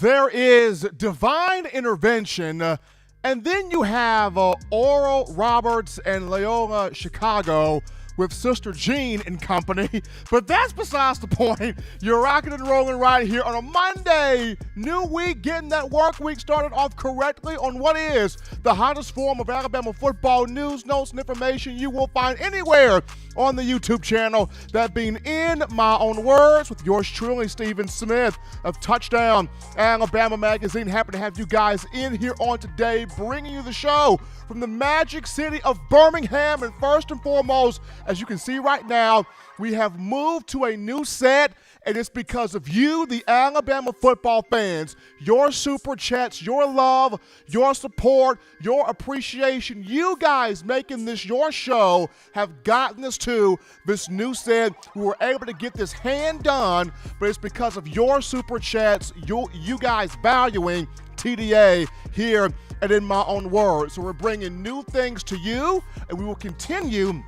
There is divine intervention, and then you have Oral Roberts and Loyola Chicago with Sister Jean and company. But that's besides the point. You're rocking and rolling right here on a Monday. New week, getting that work week started off correctly on what is the hottest form of Alabama football news, notes, and information you will find anywhere on the YouTube channel. That being In My Own Words with yours truly, Stephen Smith of Touchdown Alabama Magazine. Happy to have you guys in here on today, bringing you the show from the magic city of Birmingham. And first and foremost, as you can see right now, we have moved to a new set, and it's because of you, the Alabama football fans. Your super chats, your love, your support, your appreciation, you guys making this your show have gotten us to this new set. We were able to get this hand done, but it's because of your super chats, you guys valuing TDA here and In My Own Words. So we're bringing new things to you, and we will continue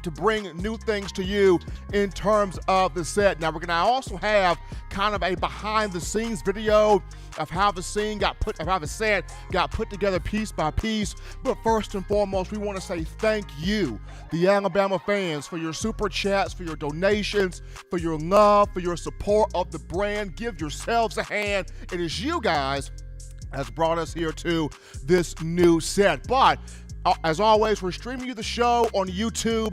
to bring new things to you in terms of the set. Now, we're going to also have kind of a behind-the-scenes video of how the set got put together piece by piece. But first and foremost, we want to say thank you, the Alabama fans, for your super chats, for your donations, for your love, for your support of the brand. Give yourselves a hand. It is you guys has brought us here to this new set. But as always, we're streaming you the show on YouTube.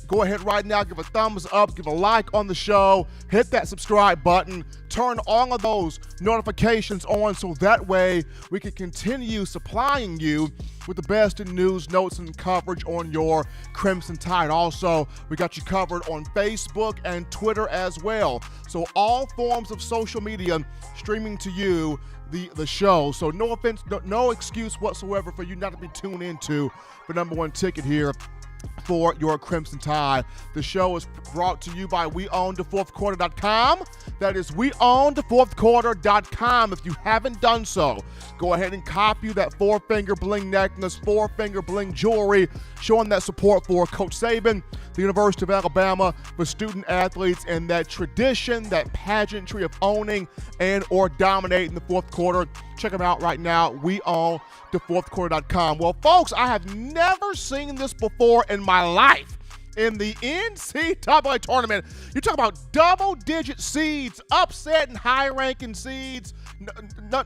Go ahead right now, give a thumbs up, give a like on the show, hit that subscribe button, turn all of those notifications on so that way we can continue supplying you with the best in news, notes, and coverage on your Crimson Tide. Also, we got you covered on Facebook and Twitter as well. So all forms of social media streaming to you the show. So no offense, no excuse whatsoever for you not to be tuned into the number one ticket here for your Crimson Tide. The show is brought to you by WeOwnTheFourthQuarter.com. That is WeOwnTheFourthQuarter.com. If you haven't done so, go ahead and copy that four-finger bling necklace, four-finger bling jewelry, showing that support for Coach Saban, the University of Alabama, for student athletes, and that tradition, that pageantry of owning and or dominating the fourth quarter. Check them out right now, WeOwnTheFourthQuarter.com. Well, folks, I have never seen this before in my life. in the NCAA tournament. You talk about double-digit seeds, upsetting high-ranking seeds,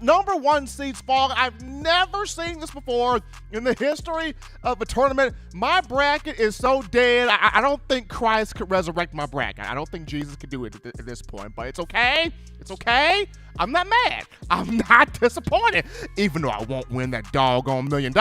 number one seeds falling. I've never seen this before in the history of a tournament. My bracket is so dead, I don't think Christ could resurrect my bracket. I don't think Jesus could do it at this point, but it's okay. It's okay. I'm not mad. I'm not disappointed. Even though I won't win that doggone $1 million,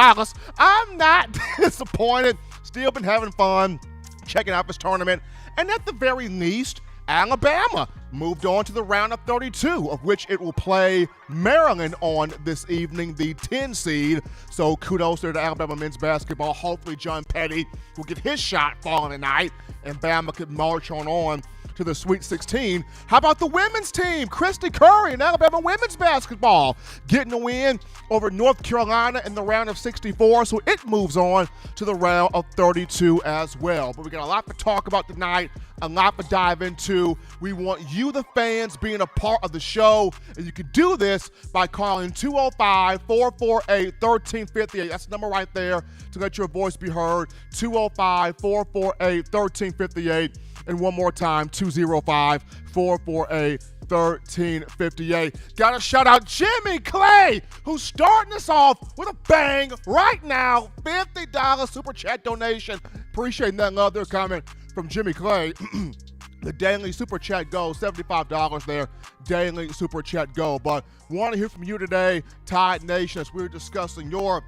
I'm not disappointed. Still been having fun checking out this tournament. And at the very least, Alabama moved on to the round of 32, of which it will play Maryland on this evening, the 10 seed. So kudos there to Alabama men's basketball. Hopefully John Petty will get his shot falling tonight, and Bama could march on to the Sweet 16. How about the women's team? Christy Curry and Alabama women's basketball getting a win over North Carolina in the round of 64, so it moves on to the round of 32 as well. But we got a lot to talk about tonight, a lot to dive into. We want you, the fans, being a part of the show, and you can do this by calling 205-448-1358. That's the number right there to let your voice be heard, 205-448-1358. And one more time, 205-448-1358. Got to shout out Jimmy Clay, who's starting us off with a bang right now. $50 Super Chat donation. Appreciate that love there comment from Jimmy Clay. The daily Super Chat go, $75 there. Daily Super Chat go. But want to hear from you today, Tide Nation, as we're discussing your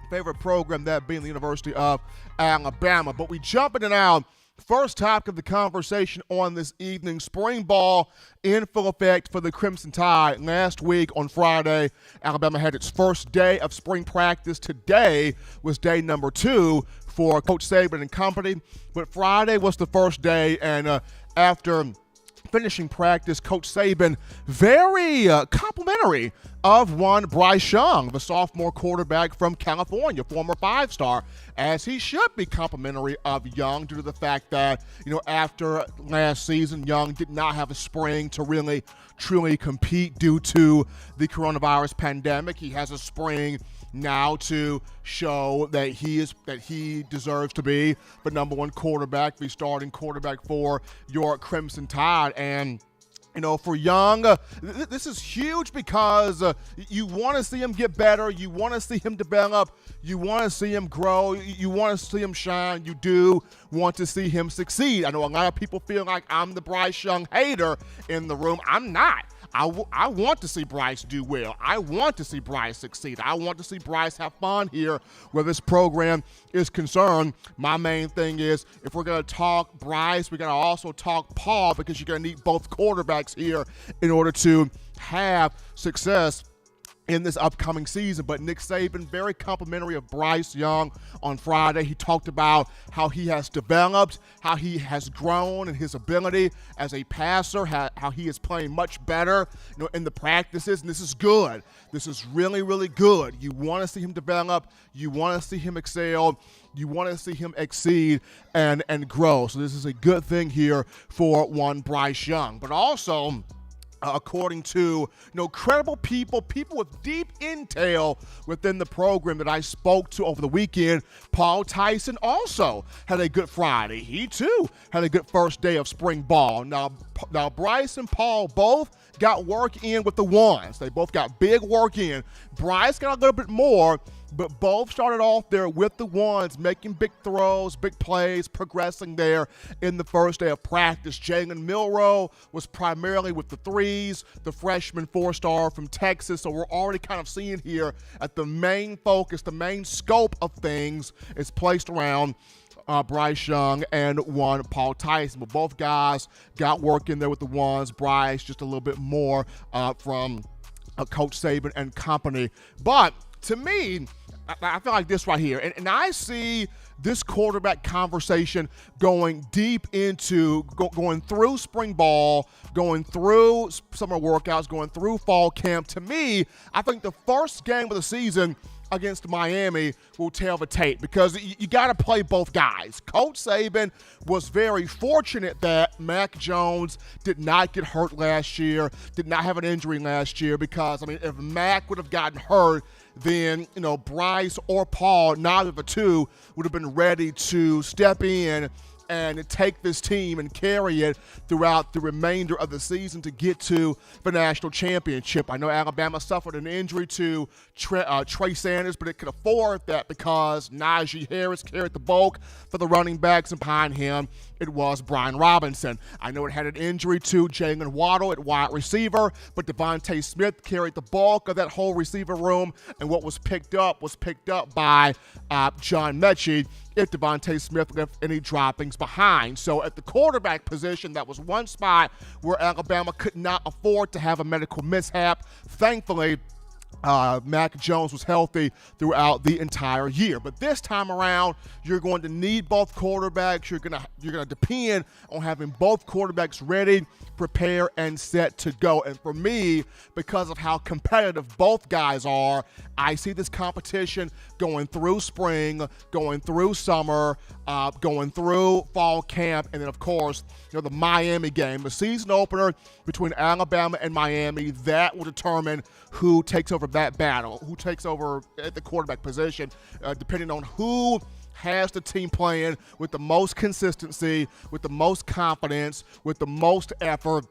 favorite program, that being the University of Alabama. But we jump into now. First topic of the conversation on this evening, spring ball in full effect for the Crimson Tide. Last week on Friday, Alabama had its first day of spring practice. Today was day number 2 for Coach Saban and company. But Friday was the first day, and after finishing practice, Coach Saban very complimentary of one Bryce Young, the sophomore quarterback from California, former 5-star, as he should be complimentary of Young due to the fact that, after last season, Young did not have a spring to really, truly compete due to the coronavirus pandemic. He has a spring now to show that he deserves to be the number one quarterback, the starting quarterback for your Crimson Tide. And for Young, this is huge because you want to see him get better. You want to see him develop. You want to see him grow. You want to see him shine. You do want to see him succeed. I know a lot of people feel like I'm the Bryce Young hater in the room. I'm not. I want to see Bryce do well. I want to see Bryce succeed. I want to see Bryce have fun here where this program is concerned. My main thing is, if we're going to talk Bryce, we're going to also talk Paul, because you're going to need both quarterbacks here in order to have success in this upcoming season. But Nick Saban, very complimentary of Bryce Young on Friday. He talked about how he has developed, how he has grown in his ability as a passer, how he is playing much better in the practices, and this is good. This is really, really good. You want to see him develop. You want to see him excel. You want to see him exceed and grow. So this is a good thing here for one Bryce Young. But also, according to credible people with deep intel within the program that I spoke to over the weekend, Paul Tyson also had a good Friday. He too had a good first day of spring ball. Now Bryce and Paul both got work in with the ones. They both got big work in. Bryce got a little bit more, but both started off there with the ones, making big throws, big plays, progressing there in the first day of practice. Jalen Milroe was primarily with the threes, the freshman 4-star from Texas. So we're already kind of seeing here at the main focus, the main scope of things is placed around Bryce Young and one Paul Tyson. But both guys got work in there with the ones. Bryce just a little bit more from Coach Saban and company. But to me, I feel like this right here, and I see this quarterback conversation going deep into going through spring ball, going through summer workouts, going through fall camp. To me, I think the first game of the season against Miami will tell the tape, because you got to play both guys. Coach Saban was very fortunate that Mac Jones did not get hurt last year, did not have an injury last year, because, if Mac would have gotten hurt, then, Bryce or Paul, neither of the two would have been ready to step in and take this team and carry it throughout the remainder of the season to get to the national championship. I know Alabama suffered an injury to Trey Sanders, but it could afford that because Najee Harris carried the bulk for the running backs, and behind him it was Brian Robinson. I know it had an injury to Jalen Waddle at wide receiver, but Devonta Smith carried the bulk of that whole receiver room, and what was picked up by John Mechie if Devonta Smith left any droppings behind. So at the quarterback position, that was one spot where Alabama could not afford to have a medical mishap. Thankfully, Mac Jones was healthy throughout the entire year. But this time around, you're going to need both quarterbacks. You're gonna depend on having both quarterbacks ready, prepare, and set to go. And for me, because of how competitive both guys are, I see this competition going through spring, going through summer, going through fall camp, and then of course, the Miami game, the season opener between Alabama and Miami. That will determine who takes over that battle, who takes over at the quarterback position, depending on who has the team playing with the most consistency, with the most confidence, with the most effort,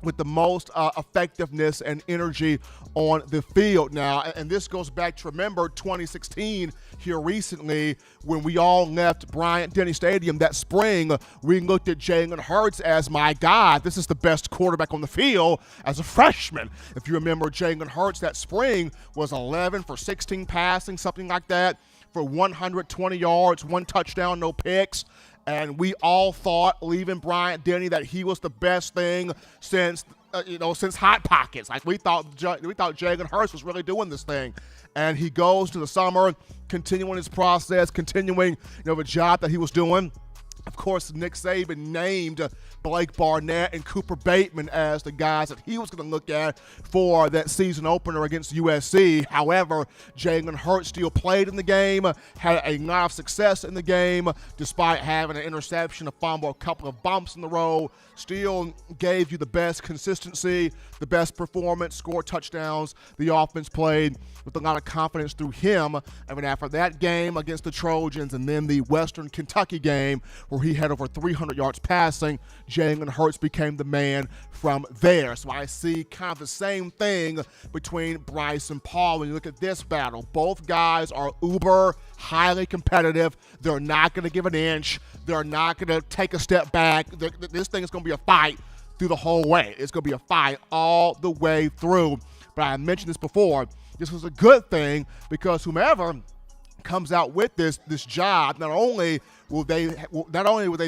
with the most effectiveness and energy on the field now. And this goes back to, remember, 2016 here recently when we all left Bryant-Denny Stadium that spring. We looked at Jalen Hurts as, my God, this is the best quarterback on the field as a freshman. If you remember, Jalen Hurts that spring was 11 for 16 passing, something like that, for 120 yards, 1 touchdown, no picks. And we all thought, leaving Bryant-Denny, that he was the best thing since Hot Pockets. Like we thought Jalen Hurts was really doing this thing. And he goes to the summer, continuing his process, continuing the job that he was doing. Of course, Nick Saban named Blake Barnett and Cooper Bateman as the guys that he was going to look at for that season opener against USC. However, Jalen Hurts still played in the game, had a lot of success in the game, despite having an interception, a fumble, a couple of bumps in the road. Still gave you the best consistency, the best performance, scored touchdowns. The offense played with a lot of confidence through him. And then after that game against the Trojans and then the Western Kentucky game where he had over 300 yards passing, Jalen Hurts became the man from there. So I see kind of the same thing between Bryce and Paul when you look at this battle. Both guys are uber highly competitive. They're not going to give an inch. They're not going to take a step back. This thing is going to be a fight through the whole way. It's going to be a fight all the way through. But I mentioned this before. This was a good thing because whomever comes out with this job, not only will they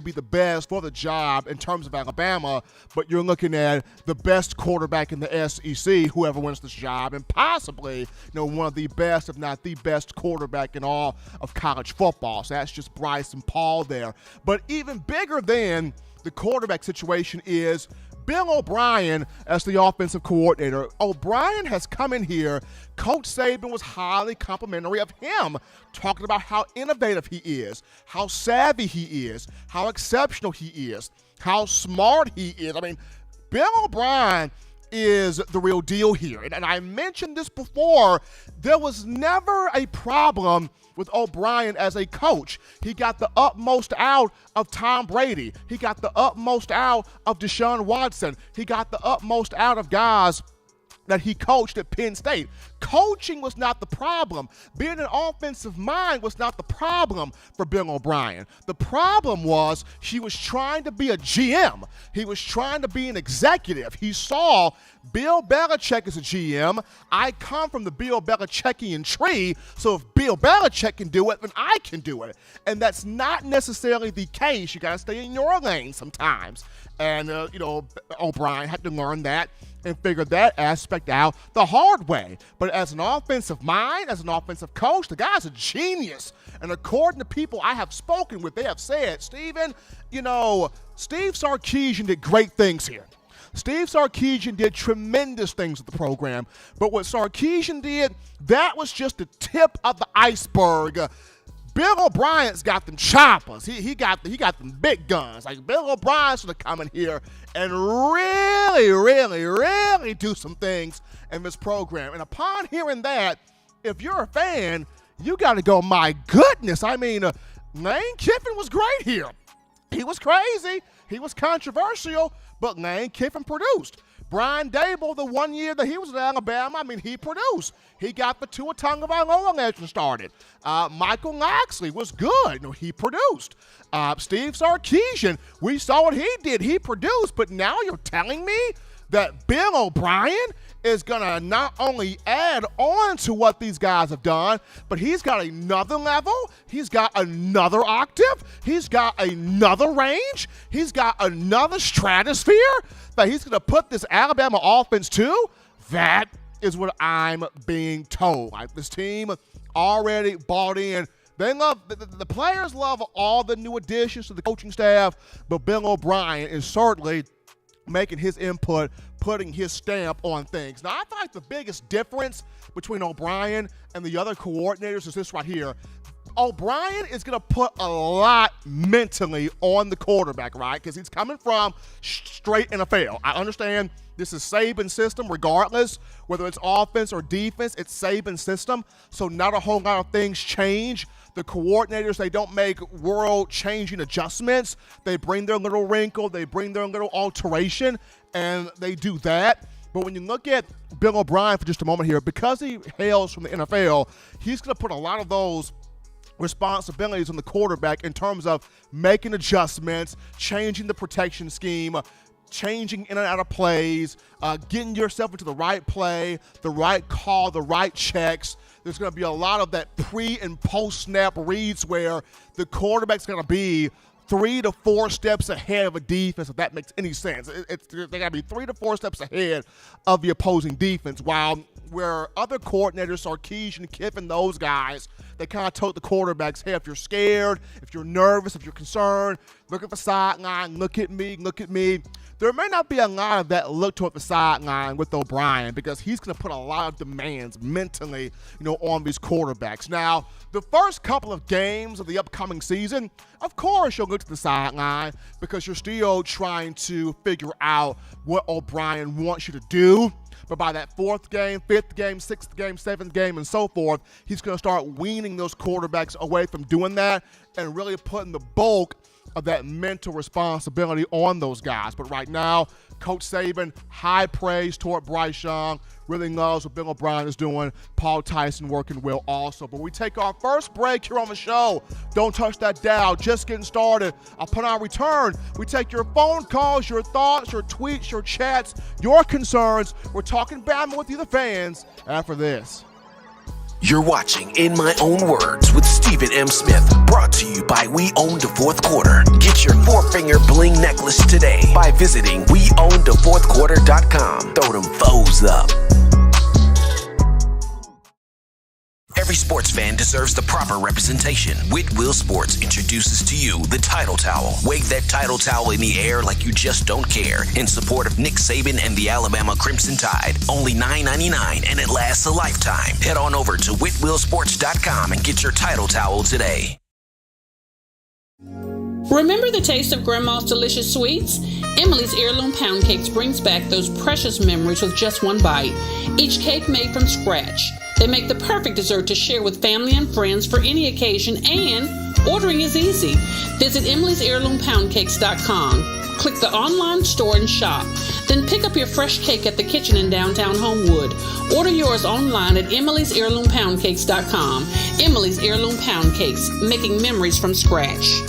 be the best for the job in terms of Alabama, but you're looking at the best quarterback in the SEC, whoever wins this job, and possibly one of the best, if not the best quarterback in all of college football. So that's just Bryce and Paul there. But even bigger than the quarterback situation is Bill O'Brien as the offensive coordinator. O'Brien has come in here. Coach Saban was highly complimentary of him, talking about how innovative he is, how savvy he is, how exceptional he is, how smart he is. I mean, Bill O'Brien is the real deal here. And I mentioned this before. There was never a problem with O'Brien as a coach. He got the utmost out of Tom Brady. He got the utmost out of Deshaun Watson. He got the utmost out of guys that he coached at Penn State. Coaching was not the problem. Being an offensive mind was not the problem for Bill O'Brien. The problem was he was trying to be a GM. He was trying to be an executive. He saw Bill Belichick as a GM. I come from the Bill Belichickian tree, so if Bill Belichick can do it, then I can do it. And that's not necessarily the case. You got to stay in your lane sometimes. And, O'Brien had to learn that and figure that aspect out the hard way. But as an offensive mind, as an offensive coach, the guy's a genius. And according to people I have spoken with, they have said, Steven, Steve Sarkisian did great things here. Steve Sarkisian did tremendous things with the program. But what Sarkisian did, that was just the tip of the iceberg. Bill O'Brien's got them choppers. He got them big guns. Like Bill O'Brien's gonna come in here and really, really, really do some things in this program. And upon hearing that, if you're a fan, you got to go, my goodness. I mean, Lane Kiffin was great here. He was crazy. He was controversial, but Lane Kiffin produced. Brian Dable, the 1 year that he was at Alabama, he produced. He got the Tua Tagovailoa legend started. Michael Laxley was good. He produced. Steve Sarkisian, we saw what he did. He produced, but now you're telling me that Bill O'Brien is going to not only add on to what these guys have done, but he's got another level, he's got another octave, he's got another range, he's got another stratosphere that he's going to put this Alabama offense to? That is what I'm being told. This team already bought in. They love the players love all the new additions to the coaching staff, but Bill O'Brien is certainly making his input, putting his stamp on things. Now, I feel like the biggest difference between O'Brien and the other coordinators is this right here. O'Brien is going to put a lot mentally on the quarterback, right? Because he's coming from straight NFL. I understand this is Saban's system regardless, whether it's offense or defense, it's Saban's system. So not a whole lot of things change. The coordinators, they don't make world-changing adjustments. They bring their little wrinkle, they bring their little alteration, and they do that. But when you look at Bill O'Brien for just a moment here, because he hails from the NFL, he's going to put a lot of those responsibilities on the quarterback in terms of making adjustments, changing the protection scheme, changing in and out of plays, getting yourself into the right play, the right call, the right checks. There's going to be a lot of that pre- and post-snap reads where the quarterback's going to be 3 to 4 steps ahead of a defense, if that makes any sense. They got to be 3 to 4 steps ahead of the opposing defense, while where other coordinators, Sarkisian, Kiffin, those guys, they kind of told the quarterbacks, hey, if you're scared, if you're nervous, if you're concerned, look at the sideline, look at me. There may not be a lot of that look toward the sideline with O'Brien because he's going to put a lot of demands mentally, on these quarterbacks. Now, the first couple of games of the upcoming season, of course you'll look to the sideline because you're still trying to figure out what O'Brien wants you to do. But by that 4th game, 5th game, 6th game, 7th game, and so forth, he's going to start weaning those quarterbacks away from doing that and really putting the bulk of that mental responsibility on those guys. But right now, Coach Saban, high praise toward Bryce Young, really loves what Bill O'Brien is doing. Paul Tyson working well also. But we take our first break here on the show. Don't touch that dial. Just getting started. Upon our return, we take your phone calls, your thoughts, your tweets, your chats, your concerns. We're talking Bama with you, the fans, after this. You're watching In My Own Words with Stephen M. Smith, brought to you by We Own the Fourth Quarter. Get your 4-finger bling necklace today by visiting weownthefourthquarter.com. Throw them foes up. Every sports fan deserves the proper representation. Whitwell Sports introduces to you the Title Towel. Wave that Title Towel in the air like you just don't care in support of Nick Saban and the Alabama Crimson Tide. Only $9.99 and it lasts a lifetime. Head on over to whitwellsports.com and get your Title Towel today. Remember the taste of Grandma's delicious sweets? Emily's Heirloom Pound Cakes brings back those precious memories with just one bite. Each cake made from scratch. They make the perfect dessert to share with family and friends for any occasion, and ordering is easy. Visit Emily'sHeirloomPoundCakes.com. Click the online store and shop. Then pick up your fresh cake at the kitchen in downtown Homewood. Order yours online at Emily'sHeirloomPoundCakes.com. Emily's Heirloom Pound Cakes, making memories from scratch.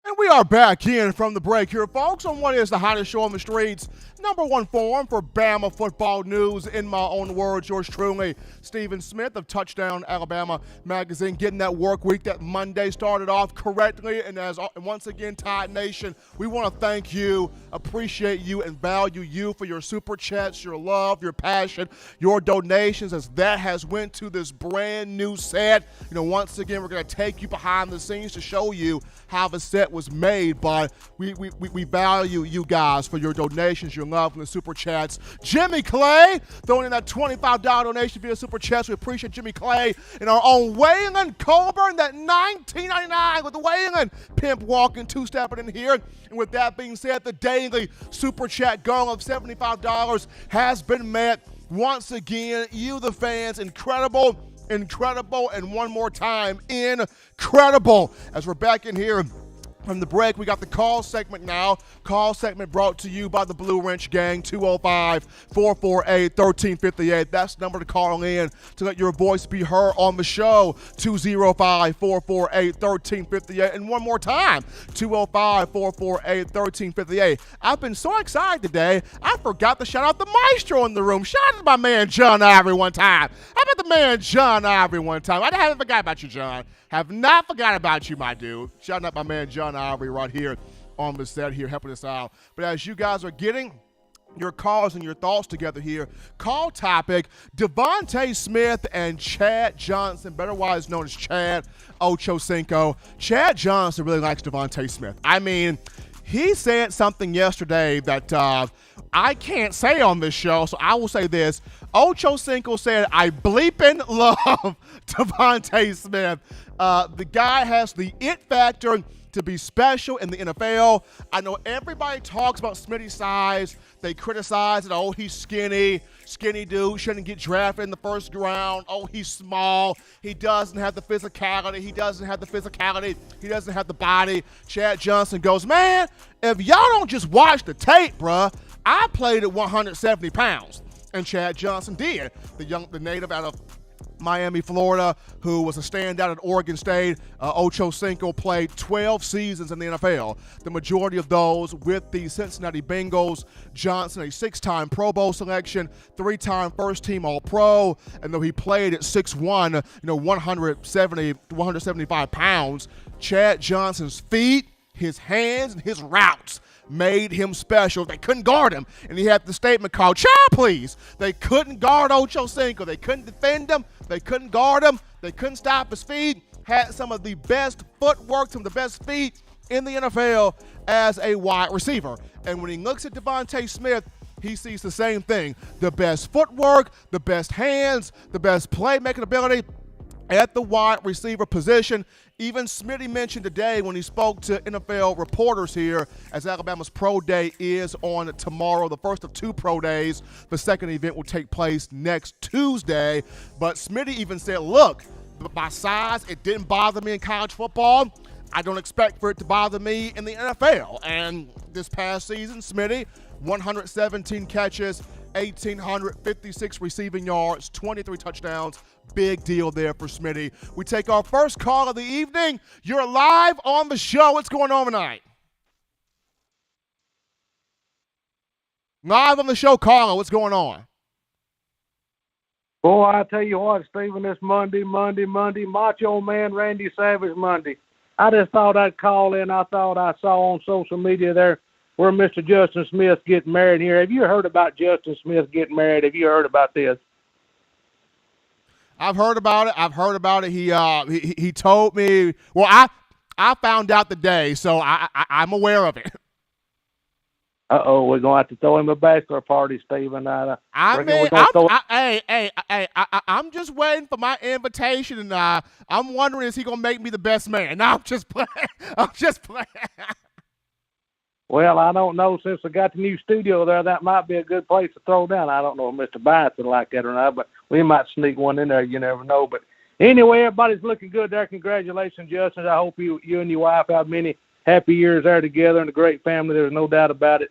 And we are back in from the break here, folks, on what is the hottest show on the streets. #1 forum for Bama football news. In my own words, yours truly, Stephen Smith of Touchdown Alabama Magazine, getting that work week, that Monday started off correctly. And once again, Tide Nation, we want to thank you, appreciate you, and value you for your super chats, your love, your passion, your donations, as that has went to this brand new set. Once again, we're going to take you behind the scenes to show you how the set was made, but we value you guys for your donations, your love from the super chats. Jimmy Clay throwing in that $25 donation via super chats. We appreciate Jimmy Clay. And our own Waylon Colburn, that $19.99 with the Waylon pimp walking, two-stepping in here. And with that being said, the daily super chat goal of $75 has been met. Once again, you, the fans, incredible. incredible, and one more time, incredible. As we're back in here from the break, we got the call segment now. Call segment brought to you by the Blue Wrench Gang, 205-448-1358. That's the number to call in to let your voice be heard on the show, 205-448-1358. And one more time, 205-448-1358. I've been so excited today, I forgot to shout out the maestro in the room. Shout out to my man, John Ivory, one time. How about the man, John Ivory, one time? I haven't forgot about you, John. Have not forgot about you, my dude. Shout out my man, John Ivory, right here on the set here, helping us out. But as you guys are getting your calls and your thoughts together here, call topic, Devonta Smith and Chad Johnson, better wise known as Chad Ochocinco. Chad Johnson really likes Devonta Smith. I mean, he said something yesterday that I can't say on this show, so I will say this. Ochocinco said, I bleeping love Devonta Smith. The guy has the it factor to be special in the NFL. I know everybody talks about Smitty's size. They criticize it. Oh, he's skinny dude, shouldn't get drafted in the first round. Oh, he's small. He doesn't have the physicality. He doesn't have the body. Chad Johnson goes, man, if y'all don't just watch the tape, bruh, I played at 170 pounds. And Chad Johnson did. The native out of Miami, Florida, who was a standout at Oregon State. Ochocinco played 12 seasons in the NFL, the majority of those with the Cincinnati Bengals. Johnson, a 6-time Pro Bowl selection, 3-time first-team All-Pro, and though he played at 6'1", 175 pounds, Chad Johnson's feet, his hands, and his routes made him special. They couldn't guard him. And he had the statement called, "Child, please." They couldn't guard Ochocinco. They couldn't defend him. They couldn't guard him. They couldn't stop his feet. Had some of the best footwork, some of the best feet in the NFL as a wide receiver. And when he looks at Devonta Smith, he sees the same thing. The best footwork, the best hands, the best playmaking ability at the wide receiver position. Even Smitty mentioned today when he spoke to NFL reporters here, as Alabama's Pro Day is on tomorrow, the first of 2 Pro Days. The second event will take place next Tuesday. But Smitty even said, look, my size, it didn't bother me in college football. I don't expect for it to bother me in the NFL. And this past season, Smitty, 117 catches, 1,856 receiving yards, 23 touchdowns. Big deal there for Smitty. We take our first call of the evening. You're live on the show. What's going on tonight? Live on the show, caller. What's going on? Boy, I tell you what, Stephen, this Monday, Macho Man Randy Savage Monday. I just thought I'd call in. I thought I saw on social media there where Mr. Justin Smith getting married here. Have you heard about Justin Smith getting married? Have you heard about this? I've heard about it. He told me. Well, I found out the day, so I'm aware of it. We're gonna have to throw him a bachelor party, Stephen. I'm just waiting for my invitation, and I'm wondering, is he gonna make me the best man? No, I'm just playing. Well, I don't know. Since I got the new studio there, that might be a good place to throw down. I don't know if Mr. Bias would like that or not, but we might sneak one in there. You never know. But anyway, everybody's looking good there. Congratulations, Justin. I hope you and your wife have many happy years there together and a great family. There's no doubt about it.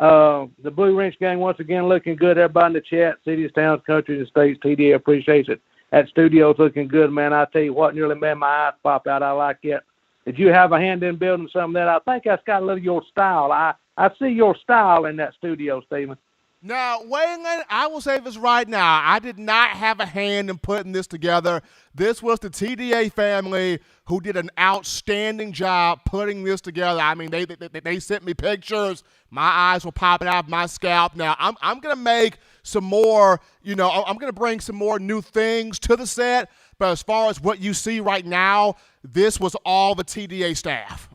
The Blue Wrench Gang, once again, looking good. Everybody in the chat, cities, towns, countries, and states, TDA appreciates it. That studio's looking good, man. I tell you what, nearly made my eyes pop out. I like it. Did you have a hand in building something that I think that's got a little of your style? I see your style in that studio, Stephen. Now, Waylon, I will say this right now. I did not have a hand in putting this together. This was the TDA family who did an outstanding job putting this together. I mean, they sent me pictures. My eyes were popping out of my scalp. Now, I'm going to make some more, I'm going to bring some more new things to the set. But as far as what you see right now, this was all the TDA staff.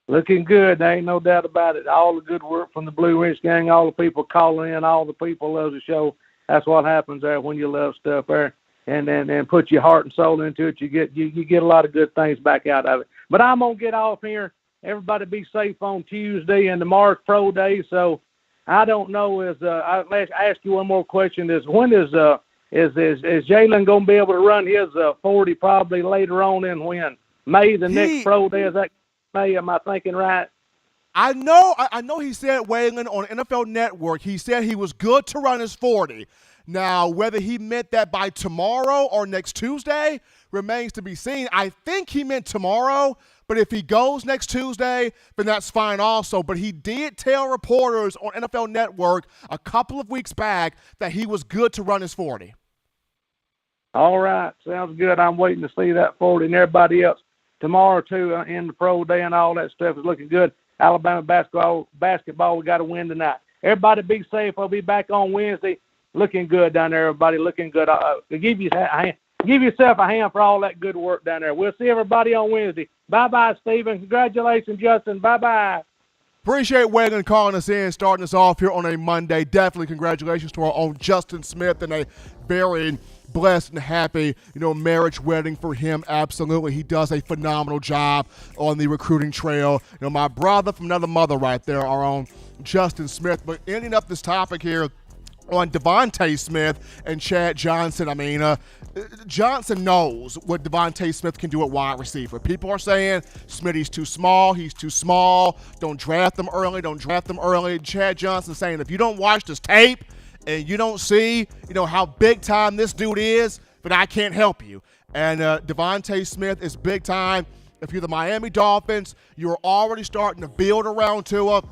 Looking good. There ain't no doubt about it. All the good work from the Blue Wrench Gang, all the people calling in, all the people love the show. That's what happens there when you love stuff there and put your heart and soul into it. You get a lot of good things back out of it. But I'm going to get off here. Everybody be safe on Tuesday and tomorrow's Pro Day. So I don't know. I'll ask you one more question. When is Is Jalen going to be able to run his 40 probably later on in when? May, the next pro day? Is that May? Am I thinking right? I know he said, Waylon, on NFL Network, he said he was good to run his 40. Now, whether he meant that by tomorrow or next Tuesday remains to be seen. I think he meant tomorrow, but if he goes next Tuesday, then that's fine also. But he did tell reporters on NFL Network a couple of weeks back that he was good to run his 40. All right. Sounds good. I'm waiting to see that 40 and everybody else tomorrow, too, in the pro day and all that stuff is looking good. Alabama basketball, we got to win tonight. Everybody be safe. I'll be back on Wednesday. Looking good down there, everybody. Looking good. Give yourself a hand for all that good work down there. We'll see everybody on Wednesday. Bye-bye, Stephen. Congratulations, Justin. Bye-bye. Appreciate Waylon calling us in, starting us off here on a Monday. Definitely congratulations to our own Justin Smith and a very blessed and happy, marriage wedding for him. Absolutely. He does a phenomenal job on the recruiting trail. My brother from another mother right there, our own Justin Smith. But ending up this topic here on Devonta Smith and Chad Johnson. I mean, Johnson knows what Devonta Smith can do at wide receiver. People are saying Smitty's too small. He's too small. Don't draft him early. Chad Johnson saying if you don't watch this tape and you don't see, how big time this dude is, then I can't help you. And Devonta Smith is big time. If you're the Miami Dolphins, you're already starting to build around Tua.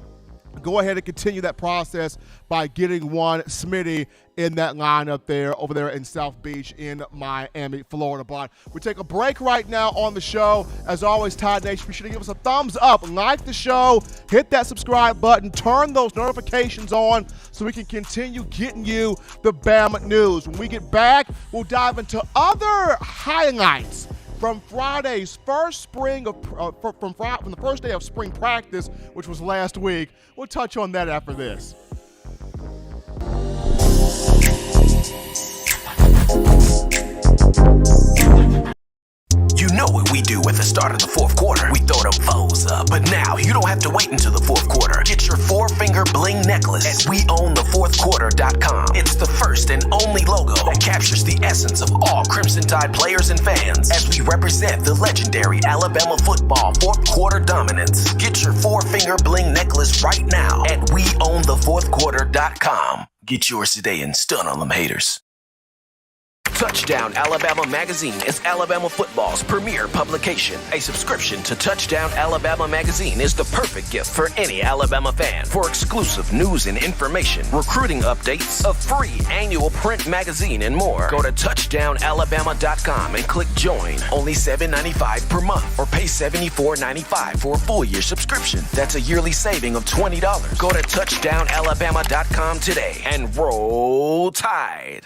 Go ahead and continue that process by getting one Smitty in that lineup over there in South Beach in Miami, Florida. But we take a break right now on the show. As always, Tide Nation, be sure to give us a thumbs up, like the show, hit that subscribe button, turn those notifications on so we can continue getting you the Bama news. When we get back, we'll dive into other highlights from Friday's first from the first day of spring practice, which was last week. We'll touch on that after this. You know what we do at the start of the fourth quarter. We throw them foes up. But now you don't have to wait until the fourth quarter. Get your 4-finger bling necklace at WeOwnTheFourthQuarter.com. It's the first and only logo that captures the essence of all Crimson Tide players and fans as we represent the legendary Alabama football fourth quarter dominance. Get your 4-finger bling necklace right now at WeOwnTheFourthQuarter.com. Get yours today and stun on them haters. Touchdown Alabama Magazine is Alabama football's premier publication. A subscription to Touchdown Alabama Magazine is the perfect gift for any Alabama fan. For exclusive news and information, recruiting updates, a free annual print magazine, and more, go to touchdownalabama.com and click join. Only $7.95 per month or pay $74.95 for a full year subscription. That's a yearly saving of $20. Go to touchdownalabama.com today and roll Tide.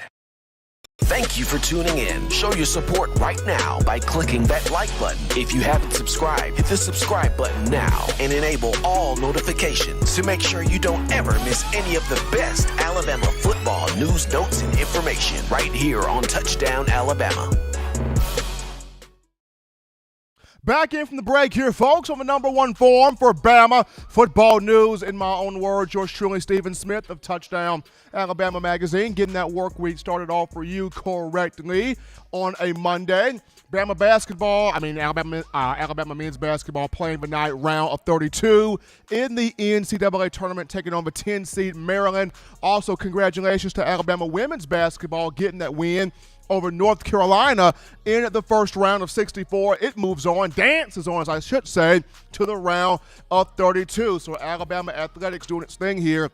Thank you for tuning in. Show your support right now by clicking that like button. If you haven't subscribed, hit the subscribe button now and enable all notifications to make sure you don't ever miss any of the best Alabama football news, notes, and information right here on Touchdown Alabama. Back in from the break here, folks, on the number one forum for Bama football news. In my own words, yours truly, Stephen Smith of Touchdown Alabama Magazine, getting that work week started off for you correctly on a Monday. Alabama men's basketball playing tonight, round of 32 in the NCAA tournament, taking on the 10-seed Maryland. Also, congratulations to Alabama women's basketball getting that win over North Carolina in the first round of 64. It moves on, dances on, as I should say, to the round of 32. So Alabama athletics doing its thing here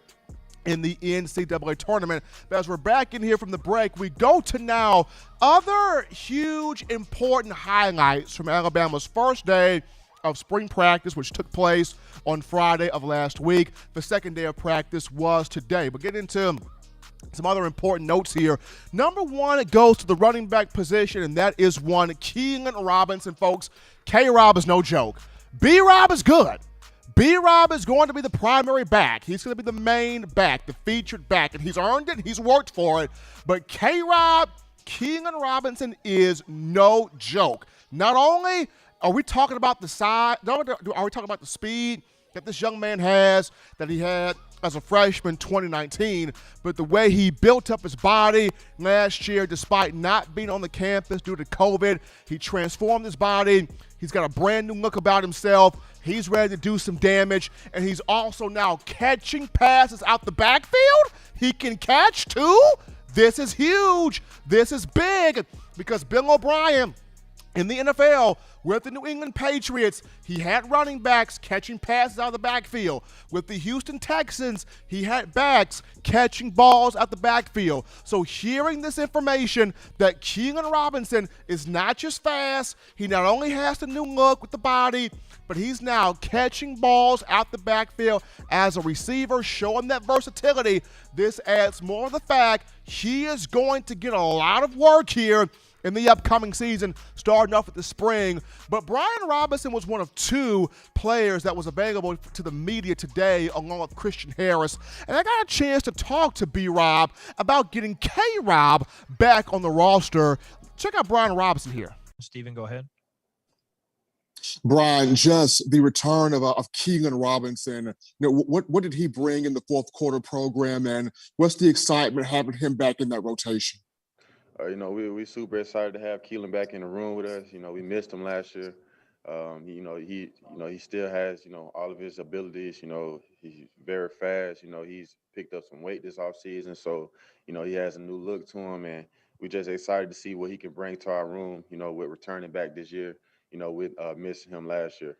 in the NCAA tournament. But as we're back in here from the break, we go to now other huge, important highlights from Alabama's first day of spring practice, which took place on Friday of last week. The second day of practice was today. But get into some other important notes here. Number one, it goes to the running back position, and that is one Keelan Robinson, folks. K-Rob is no joke. B-Rob is good. B-Rob is going to be the primary back. He's going to be the main back, the featured back, and he's earned it. He's worked for it. But K-Rob, Keelan Robinson is no joke. Not only are we talking about the size, are we talking about the speed that this young man has, that he had as a freshman 2019, but the way he built up his body last year, despite not being on the campus due to COVID, he transformed his body. He's got a brand new look about himself. He's ready to do some damage, and he's also now catching passes out the backfield. He can catch too. This is huge. This is big because Bill O'Brien in the NFL with the New England Patriots, he had running backs catching passes out of the backfield. With the Houston Texans, he had backs catching balls out the backfield. So hearing this information that Keelan Robinson is not just fast, he not only has the new look with the body, but he's now catching balls out the backfield as a receiver, showing that versatility. This adds more to the fact he is going to get a lot of work here in the upcoming season, starting off at the spring. But Brian Robinson was one of two players that was available to the media today, along with Christian Harris. And I got a chance to talk to B-Rob about getting K-Rob back on the roster. Check out Brian Robinson here. Steven, go ahead. Brian, just the return of Keelan Robinson. What did he bring in the fourth quarter program, and what's the excitement having him back in that rotation? We super excited to have Keelan back in the room with us. We missed him last year. He still has, all of his abilities. He's very fast. He's picked up some weight this offseason. So, he has a new look to him, and we're just excited to see what he can bring to our room, with returning back this year, with missing him last year.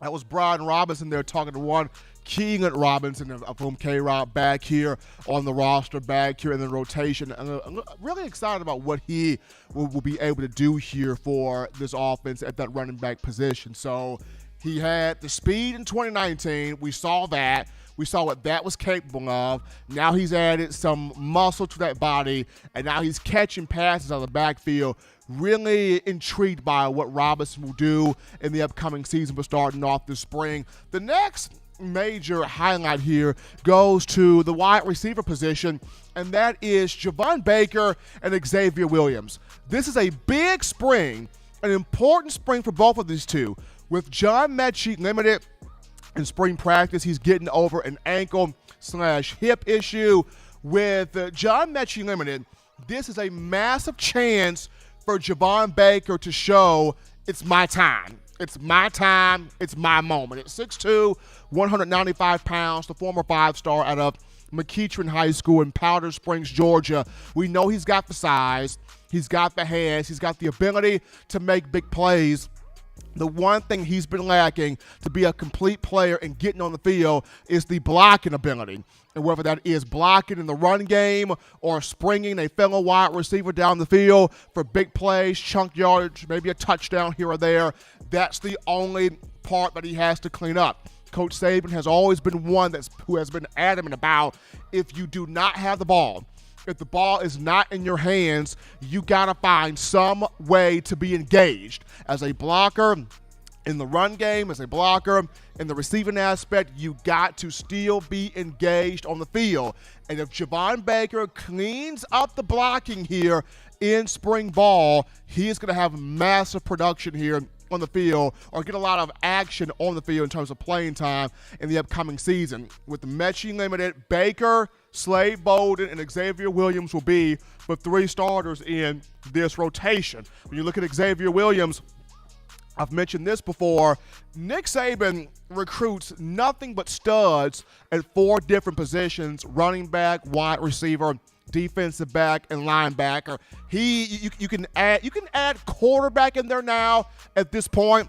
That was Brian Robinson there talking to one Keelan Robinson of whom K-Rob back here on the roster, back here in the rotation. And I'm really excited about what he will be able to do here for this offense at that running back position. So he had the speed in 2019. We saw that. We saw what that was capable of. Now he's added some muscle to that body, and now he's catching passes out of the backfield. Really intrigued by what Robinson will do in the upcoming season, but starting off this spring. The next major highlight here goes to the wide receiver position, and that is Javon Baker and Xavier Williams. This is a big spring, an important spring for both of these two. With John Mechie limited in spring practice, he's getting over an ankle/hip issue. With John Mechie limited, this is a massive chance for Javon Baker to show it's my time. It's my time. It's my moment. At 6'2", 195 pounds, the former five-star out of McEachern High School in Powder Springs, Georgia. We know he's got the size. He's got the hands. He's got the ability to make big plays. The one thing he's been lacking to be a complete player and getting on the field is the blocking ability. And whether that is blocking in the run game or springing a fellow wide receiver down the field for big plays, chunk yardage, maybe a touchdown here or there, that's the only part that he has to clean up. Coach Saban has always been one who has been adamant about, if you do not have the ball, if the ball is not in your hands, you got to find some way to be engaged. As a blocker in the run game, as a blocker in the receiving aspect, you got to still be engaged on the field. And if Javon Baker cleans up the blocking here in spring ball, he is going to have massive production here on the field, or get a lot of action on the field in terms of playing time in the upcoming season. With the Mechie limited, Baker, Slade Bolden, and Xavier Williams will be the three starters in this rotation. When you look at Xavier Williams, I've mentioned this before, Nick Saban recruits nothing but studs at 4 different positions: running back, wide receiver, defensive back, and linebacker. You can add quarterback in there now at this point,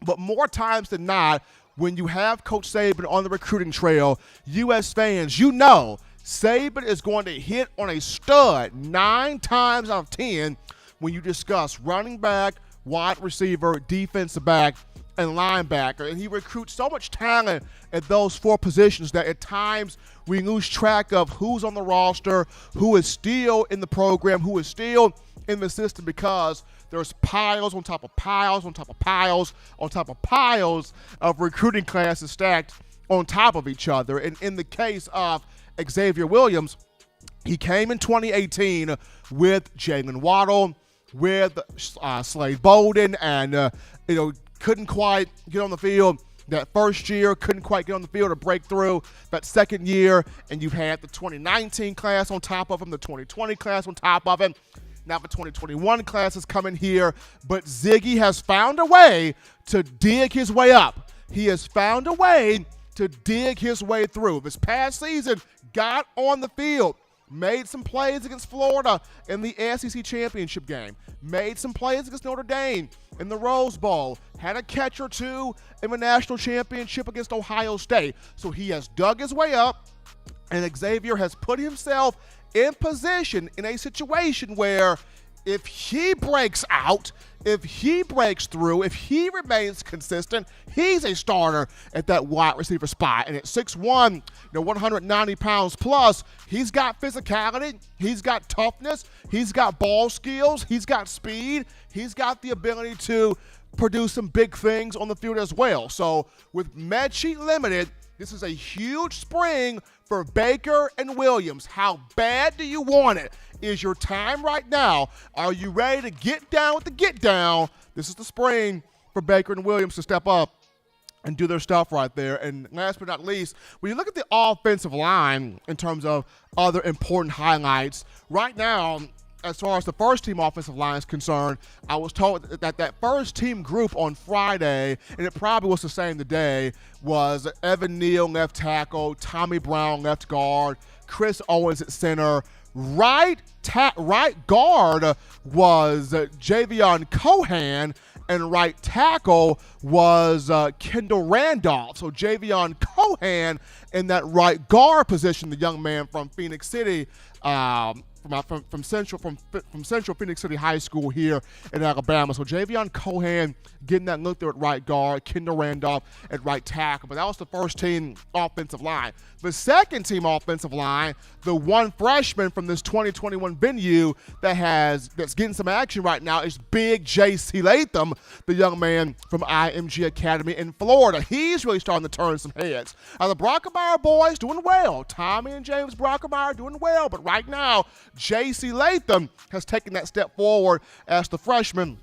but more times than not, when you have Coach Saban on the recruiting trail, U.S. fans, Saban is going to hit on a stud 9 times out of 10 when you discuss running back, wide receiver, defensive back, and linebacker. And he recruits so much talent at those 4 positions that at times we lose track of who's on the roster, who is still in the program, who is still in the system, because there's piles on top of piles on top of piles on top of piles of recruiting classes stacked on top of each other. And in the case of Xavier Williams, he came in 2018 with Jalen Waddle, with Slade Bolden, and couldn't quite get on the field That first year couldn't quite get on the field or break through. That second year, and you've had the 2019 class on top of him, the 2020 class on top of him. Now the 2021 class is coming here, but Ziggy has found a way to dig his way up. He has found a way to dig his way through. This past season, got on the field, made some plays against Florida in the SEC championship game, made some plays against Notre Dame in the Rose Bowl, had a catch or two in the national championship against Ohio State. So he has dug his way up, and Xavier has put himself in position in a situation where if he breaks out, if he breaks through, if he remains consistent, he's a starter at that wide receiver spot. And at 6'1", 190 pounds plus, he's got physicality, he's got toughness, he's got ball skills, he's got speed, he's got the ability to produce some big things on the field as well. So with Med-Sheet Limited, this is a huge spring for Baker and Williams. How bad do you want it? Is your time right now? Are you ready to get down with the get down? This is the spring for Baker and Williams to step up and do their stuff right there. And last but not least, when you look at the offensive line in terms of other important highlights, right now, as far as the first team offensive line is concerned, I was told that first team group on Friday, and it probably was the same today, was Evan Neal left tackle, Tommy Brown left guard, Chris Owens at center. Right guard was Javon Cohan, and right tackle was Kendall Randolph. So Javon Cohan in that right guard position, the young man from Phoenix City, from Central Phoenix City High School here in Alabama. So Javon Cohan getting that look there at right guard, Kendall Randolph at right tackle. But that was the first team offensive line. The second team offensive line, the one freshman from this 2021 venue that's getting some action right now, is big J.C. Latham, the young man from IMG Academy in Florida. He's really starting to turn some heads. The Brockemeyer boys doing well. Tommy and James Brockemeyer doing well. But right now, J.C. Latham has taken that step forward as the freshman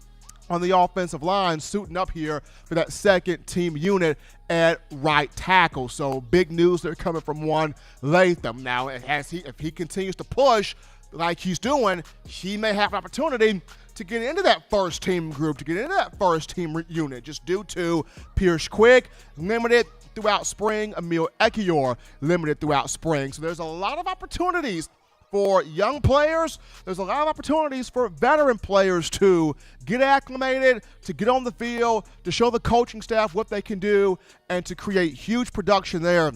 on the offensive line, suiting up here for that second team unit at right tackle. So big news there coming from one Latham. Now, if he continues to push like he's doing, he may have an opportunity to get into that first team group, to get into that first team unit, just due to Pierce Quick, limited throughout spring, Emil Ekiyor, limited throughout spring. So there's a lot of opportunities for young players. There's a lot of opportunities for veteran players to get acclimated, to get on the field, to show the coaching staff what they can do, and to create huge production there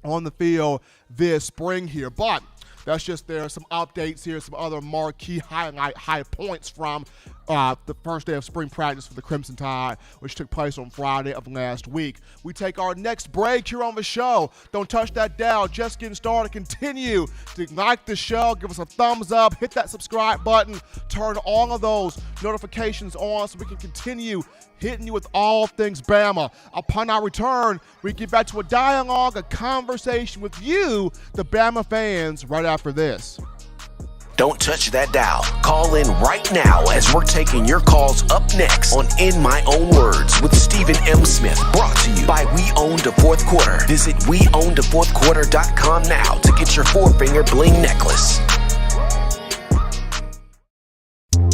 on the field this spring here. But that's just there. Some updates here, some other marquee high points from the first day of spring practice for the Crimson Tide, which took place on Friday of last week. We take our next break here on the show. Don't touch that dial. Just getting started. Continue to like the show. Give us a thumbs up. Hit that subscribe button. Turn all of those notifications on so we can continue hitting you with all things Bama. Upon our return, we get back to a dialogue, a conversation with you, the Bama fans, right after this. Don't touch that dial. Call in right now as we're taking your calls up next on In My Own Words with Stephen M. Smith. Brought to you by We Own the Fourth Quarter. Visit WeOwnTheFourthQuarter.com now to get your four-finger bling necklace.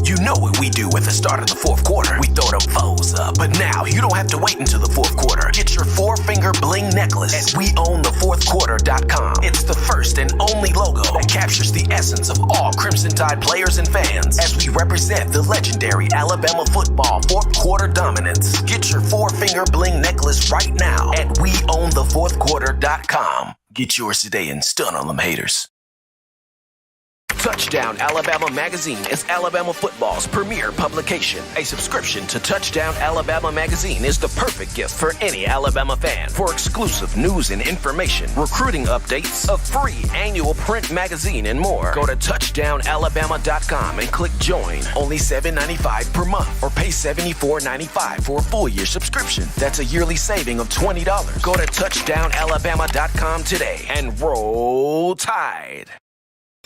You know what we do at the start of the fourth quarter. We throw them foes up. But now you don't have to wait until the fourth quarter. Get your four-finger bling necklace at WeOwnTheFourthQuarter.com. It's the first and only logo that captures the essence of all Crimson Tide players and fans as we represent the legendary Alabama football fourth quarter dominance. Get your four-finger bling necklace right now at WeOwnTheFourthQuarter.com. Get yours today and stun on them haters. Touchdown Alabama Magazine is Alabama football's premier publication. A subscription to Touchdown Alabama Magazine is the perfect gift for any Alabama fan. For exclusive news and information, recruiting updates, a free annual print magazine, and more, go to touchdownalabama.com and click join. Only $7.95 per month, or pay $74.95 for a full year subscription. That's a yearly saving of $20. Go to touchdownalabama.com today and roll Tide.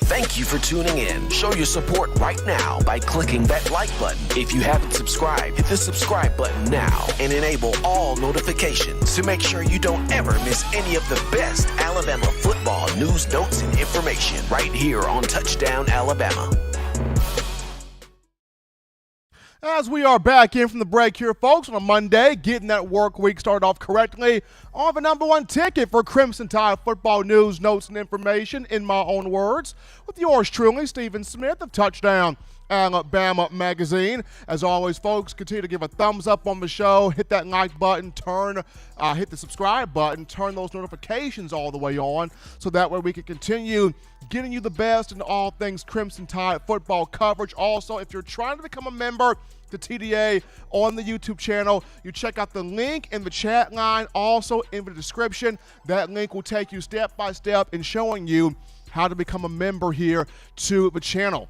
Thank you for tuning in. Show your support right now by clicking that like button. If you haven't subscribed, hit the subscribe button now and enable all notifications to make sure you don't ever miss any of the best Alabama football news, notes, and information right here on Touchdown Alabama. As we are back in from the break here, folks, on a Monday, getting that work week started off correctly on the number one ticket for Crimson Tide football news, notes, and information, in my own words, with yours truly, Stephen Smith of Touchdown Alabama Magazine. As always, folks, continue to give a thumbs up on the show, hit that like button, hit the subscribe button, turn those notifications all the way on, so that way we can continue getting you the best in all things Crimson Tide football coverage. Also, if you're trying to become a member to TDA on the YouTube channel, you check out the link in the chat line, also in the description. That link will take you step by step in showing you how to become a member here to the channel.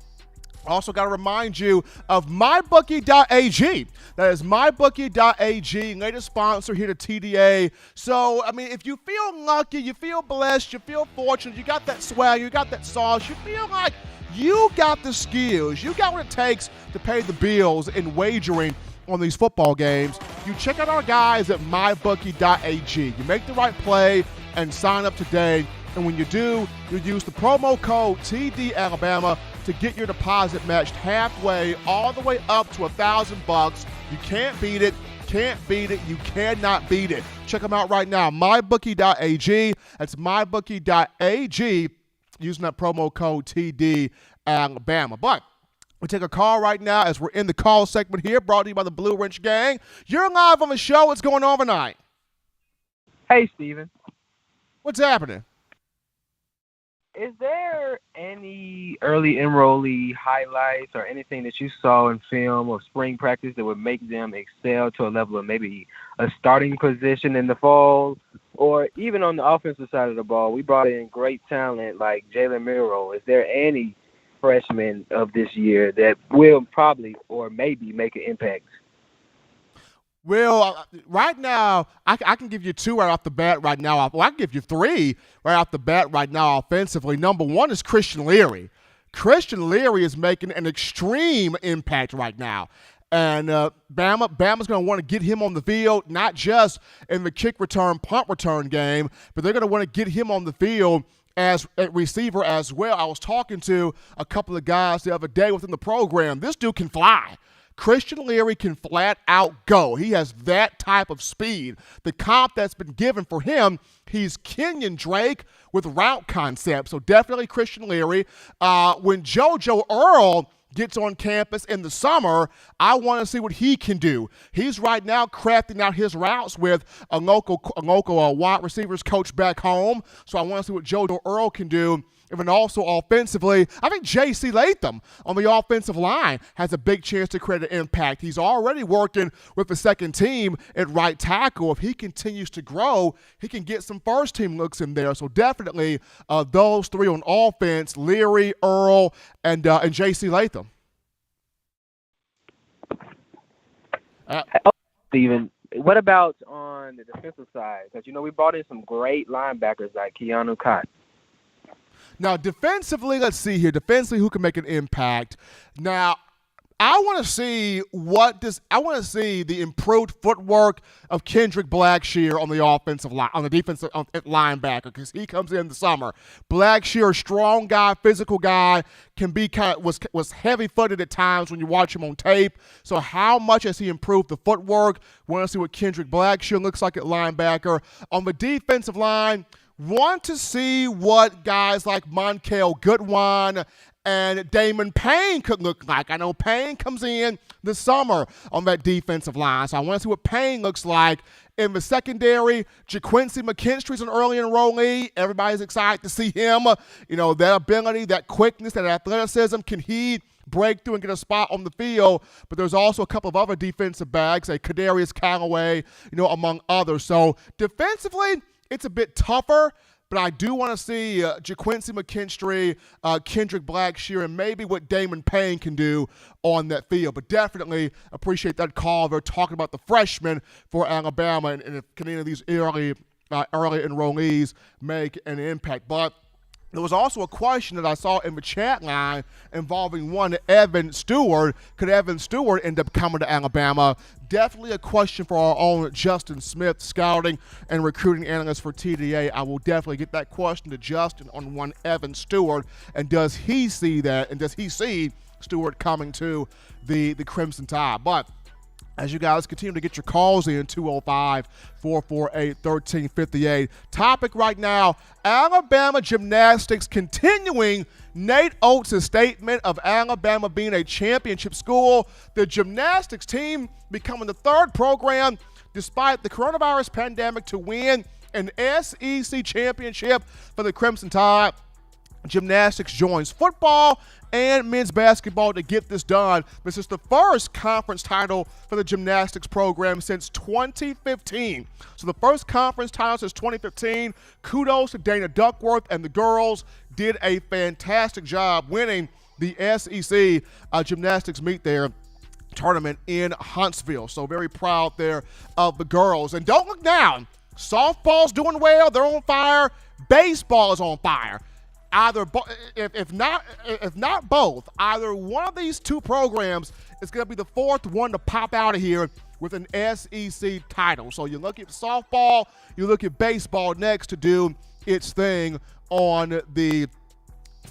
Also got to remind you of mybookie.ag. That is mybookie.ag, latest sponsor here to TDA. So, I mean, if you feel lucky, you feel blessed, you feel fortunate, you got that swag, you got that sauce, you feel like you got the skills, you got what it takes to pay the bills in wagering on these football games, you check out our guys at mybookie.ag. You make the right play and sign up today. And when you do, you use the promo code TDAlabama to get your deposit matched halfway, all the way up to $1,000. You can't beat it. Can't beat it. You cannot beat it. Check them out right now. mybookie.ag. That's mybookie.ag. Using that promo code TDAlabama. But we take a call right now as we're in the call segment here, brought to you by the Blue Wrench Gang. You're live on the show. What's going on tonight? Hey, Steven. What's happening? Is there any early enrollee highlights or anything that you saw in film or spring practice that would make them excel to a level of maybe a starting position in the fall? Or even on the offensive side of the ball, we brought in great talent like Jalen Miro. Is there any freshman of this year that will probably or maybe make an impact? Well, right now, I can give you two right off the bat right now. Well, I can give you three right off the bat right now offensively. Number one is Christian Leary. Christian Leary is making an extreme impact right now. And Bama's going to want to get him on the field, not just in the kick return, punt return game, but they're going to want to get him on the field as a receiver as well. I was talking to a couple of guys the other day within the program. This dude can fly. Christian Leary can flat out go. He has that type of speed. The comp that's been given for him, he's Kenyon Drake with route concept. So definitely Christian Leary. When JoJo Earl gets on campus in the summer, I want to see what he can do. He's right now crafting out his routes with a local wide receivers coach back home. So I want to see what JoJo Earl can do. And then also offensively, I think J.C. Latham on the offensive line has a big chance to create an impact. He's already working with the second team at right tackle. If he continues to grow, he can get some first team looks in there. So definitely those three on offense, Leary, Earl, and J.C. Latham. Steven, what about on the defensive side? Because, we brought in some great linebackers like Keanu Cott. Now, defensively, let's see here. Defensively, who can make an impact? Now, I want to see the improved footwork of Kendrick Blackshear on the offensive line, on the defensive linebacker, because he comes in the summer. Blackshear, strong guy, physical guy, can be was heavy-footed at times when you watch him on tape. So how much has he improved the footwork? Want to see what Kendrick Blackshear looks like at linebacker. On the defensive line, want to see what guys like Monkel Goodwin and Damon Payne could look like. I know Payne comes in the summer on that defensive line, so I want to see what Payne looks like. In the secondary, JaQuincy McKinstry's an early enrollee. Everybody's excited to see him. That ability, that quickness, that athleticism, can he break through and get a spot on the field? But there's also a couple of other defensive backs, like Kadarius Callaway, among others. So defensively, it's a bit tougher, but I do want to see JaQuincy McKinstry, Kendrick Blackshear, and maybe what Damon Payne can do on that field. But definitely appreciate that call. They're talking about the freshmen for Alabama, and if any of these early enrollees make an impact. But There was also a question that I saw in the chat line involving one Evan Stewart. Could Evan Stewart end up coming to Alabama? Definitely a question for our own Justin Smith, scouting and recruiting analyst for TDA. I will definitely get that question to Justin on one Evan Stewart, and does he see that, and does he see Stewart coming to the Crimson Tide? But as you guys continue to get your calls in, 205-448-1358. Topic right now, Alabama Gymnastics continuing Nate Oates' statement of Alabama being a championship school. The gymnastics team becoming the third program despite the coronavirus pandemic to win an SEC championship for the Crimson Tide. Gymnastics joins football and men's basketball to get this done. This is the first conference title for the gymnastics program since 2015. So the first conference title since 2015. Kudos to Dana Duckworth, and the girls did a fantastic job winning the SEC gymnastics meet there tournament in Huntsville. So very proud there of the girls. And don't look down. Softball's doing well. They're on fire. Baseball is on fire. If not both, either one of these two programs is going to be the fourth one to pop out of here with an SEC title. So you look at softball, you look at baseball next to do its thing on the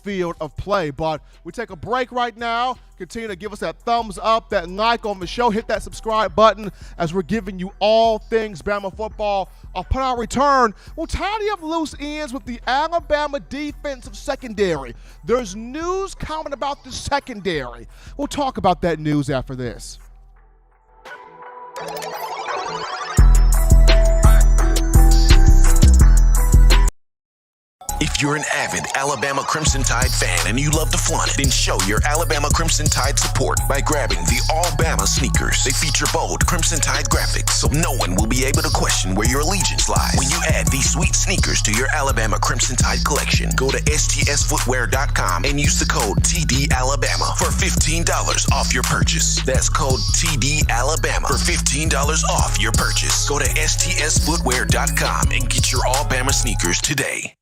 field of play. But we take a break right now. Continue to give us that thumbs up, that like on the show. Hit that subscribe button as we're giving you all things Bama football. Upon our return, we'll tidy up loose ends with the Alabama defensive secondary. There's news coming about the secondary. We'll talk about that news after this. If you're an avid Alabama Crimson Tide fan and you love to flaunt it, then show your Alabama Crimson Tide support by grabbing the All-Bama sneakers. They feature bold Crimson Tide graphics, so no one will be able to question where your allegiance lies. When you add these sweet sneakers to your Alabama Crimson Tide collection, go to stsfootwear.com and use the code TDAlabama for $15 off your purchase. That's code TDAlabama for $15 off your purchase. Go to stsfootwear.com and get your All-Bama sneakers today.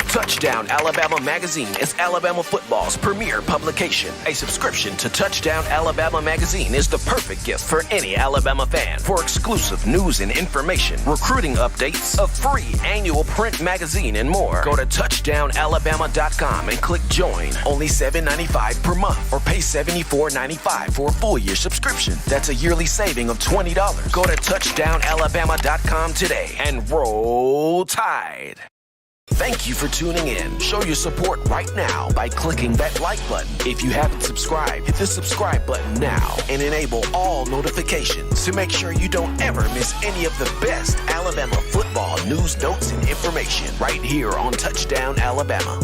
Touchdown Alabama Magazine is Alabama football's premier publication. A subscription to Touchdown Alabama Magazine is the perfect gift for any Alabama fan. For exclusive news and information, recruiting updates, a free annual print magazine, and more, go to touchdownalabama.com and click join. Only $7.95 per month, or pay $74.95 for a full year subscription. That's a yearly saving of $20. Go to touchdownalabama.com today and roll Tide. Thank you for tuning in. Show your support right now by clicking that like button. If you haven't subscribed, hit the subscribe button now and enable all notifications to make sure you don't ever miss any of the best Alabama football news, notes, and information right here on Touchdown Alabama.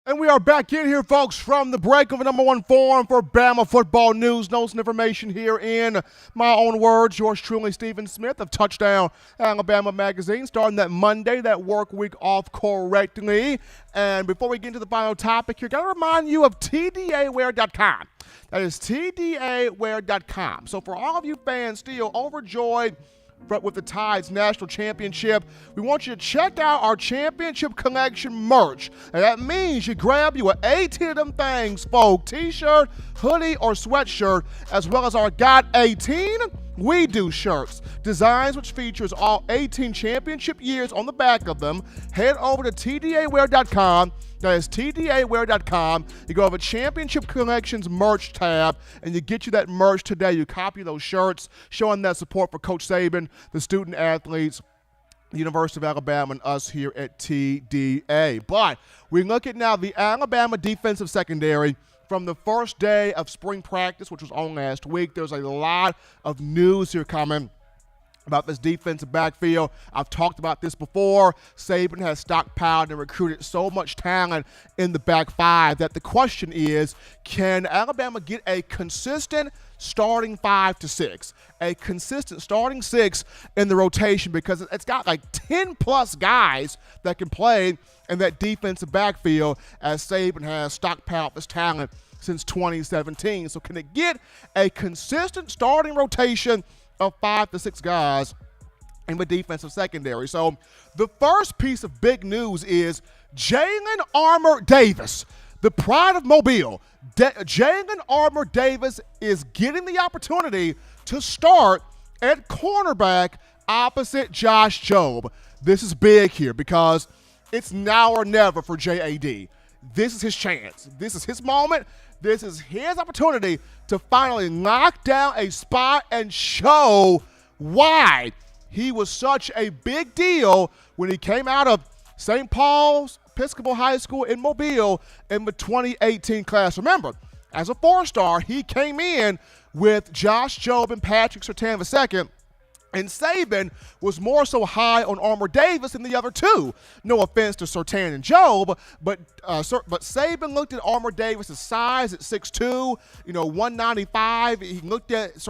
And we are back in here, folks, from the break of the #1 forum for Bama football news, notes, and information here in my own words. Yours truly, Stephen Smith of Touchdown Alabama Magazine, starting that Monday, that work week off correctly. And before we get into the final topic here, got to remind you of TDAwear.com. That is TDAwear.com. So for all of you fans still overjoyed with the Tide's national championship, we want you to check out our championship collection merch. And that means you grab you an 18 of them things, folks, t-shirt, hoodie, or sweatshirt, as well as our Got 18 We Do shirts. Designs which features all 18 championship years on the back of them. Head over to TDAwear.com. That is TDAwear.com. You go over Championship Collections merch tab, and you get you that merch today. You copy those shirts, showing that support for Coach Saban, the student athletes, the University of Alabama, and us here at TDA. But we look at now the Alabama defensive secondary. From the first day of spring practice, which was on last week, there's a lot of news here coming about this defensive backfield. I've talked about this before. Saban has stockpiled and recruited so much talent in the back five that the question is, can Alabama get a consistent starting 5 to 6, a consistent starting 6 in the rotation, because it's got like 10-plus guys that can play in that defensive backfield, as Saban has stockpiled this talent since 2017. So can it get a consistent starting rotation of 5 to 6 guys in the defensive secondary. So the first piece of big news is Jalen Armour Davis, the pride of Mobile. Jalen Armour Davis is getting the opportunity to start at cornerback opposite Josh Jobe. This is big here because it's now or never for JAD. This is his chance. This is his moment. This is his opportunity to finally knock down a spot and show why he was such a big deal when he came out of St. Paul's Episcopal High School in Mobile in the 2018 class. Remember, as a 4-star, he came in with Josh Jobe and Patrick Surtain II, and Saban was more so high on Armour Davis than the other two. No offense to Surtain and Jobe, but Saban looked at Armour Davis' size at 6'2", 195. He looked at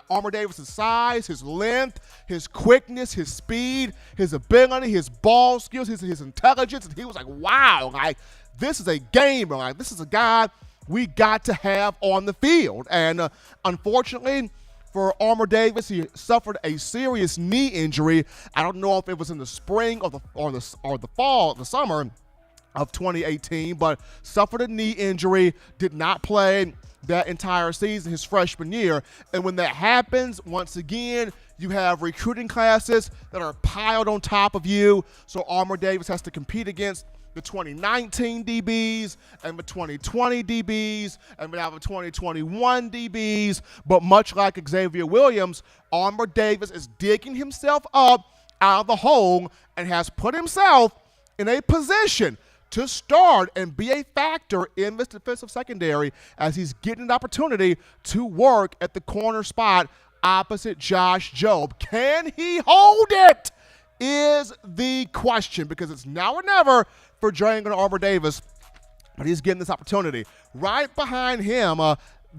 Armour Davis' size, his length, his quickness, his speed, his ability, his ball skills, his intelligence, and he was like, wow, like, this is a gamer. Like, this is a guy we got to have on the field. And unfortunately, for Armour Davis, he suffered a serious knee injury. I don't know if it was in the spring or the fall, the summer of 2018, but suffered a knee injury, did not play that entire season, his freshman year. And when that happens, once again, you have recruiting classes that are piled on top of you. So Armour Davis has to compete against the 2019 DBs and the 2020 DBs and now the 2021 DBs. But much like Xavier Williams, Armour Davis is digging himself up out of the hole and has put himself in a position to start and be a factor in this defensive secondary as he's getting an opportunity to work at the corner spot opposite Josh Jobe. Can he hold it is the question, because it's now or never for Jalen Armour Davis, but he's getting this opportunity. Right behind him,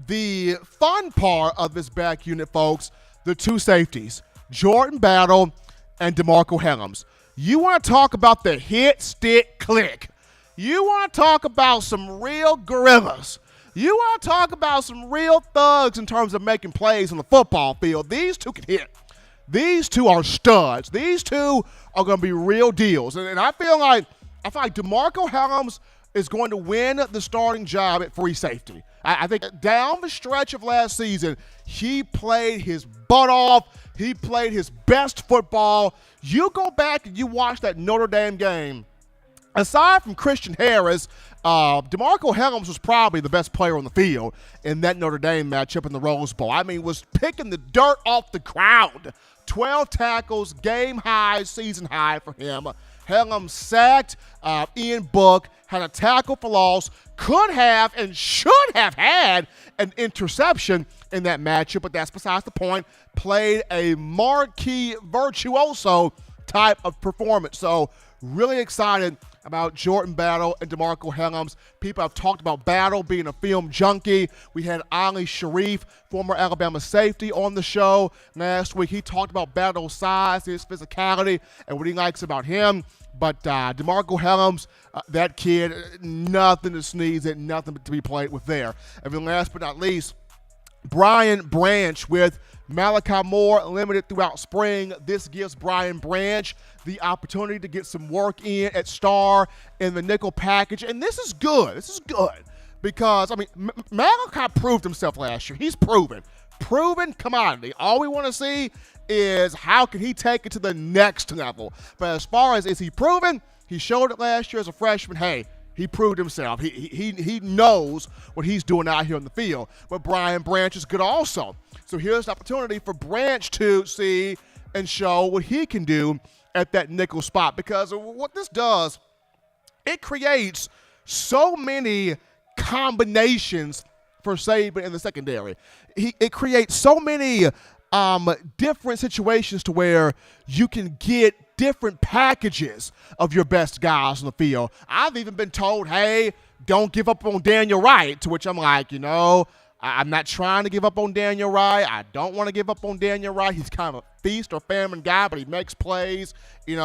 the fun part of this back unit, folks, the two safeties, Jordan Battle and DeMarco Hellams. You want to talk about the hit, stick, click. You want to talk about some real gorillas. You want to talk about some real thugs in terms of making plays on the football field. These two can hit. These two are studs. These two are going to be real deals. And I feel like DeMarco Hellams is going to win the starting job at free safety. I think down the stretch of last season, he played his butt off. He played his best football. You go back and you watch that Notre Dame game. Aside from Christian Harris, DeMarco Hellams was probably the best player on the field in that Notre Dame matchup in the Rose Bowl. I mean, was picking the dirt off the ground. 12 tackles, game high, season high for him. Hellams sacked Ian Book, had a tackle for loss, could have and should have had an interception in that matchup, but that's besides the point. Played a marquee virtuoso type of performance. So really excited about Jordan Battle and DeMarco Hellams. People have talked about Battle being a film junkie. We had Ali Sharif, former Alabama safety, on the show last week. He talked about Battle's size, his physicality, and what he likes about him. But DeMarco Hellams, that kid, nothing to sneeze at, nothing to be played with there. And then last but not least, Brian Branch with Malachi Moore limited throughout spring. This gives Brian Branch the opportunity to get some work in at star in the nickel package. And this is good. This is good because, I mean, Malachi proved himself last year. He's proven commodity. All we want to see is how can he take it to the next level. But as far as is he proven, he showed it last year as a freshman. Hey, he proved himself. He knows what he's doing out here on the field. But Brian Branch is good also. So here's the opportunity for Branch to see and show what he can do at that nickel spot. Because what this does, it creates so many combinations for Saban in the secondary. It creates so many different situations to where you can get different packages of your best guys on the field. I've even been told, hey, don't give up on Daniel Wright, to which I'm like, I'm not trying to give up on Daniel Wright. I don't want to give up on Daniel Wright. He's kind of a feast or famine guy, but he makes plays. There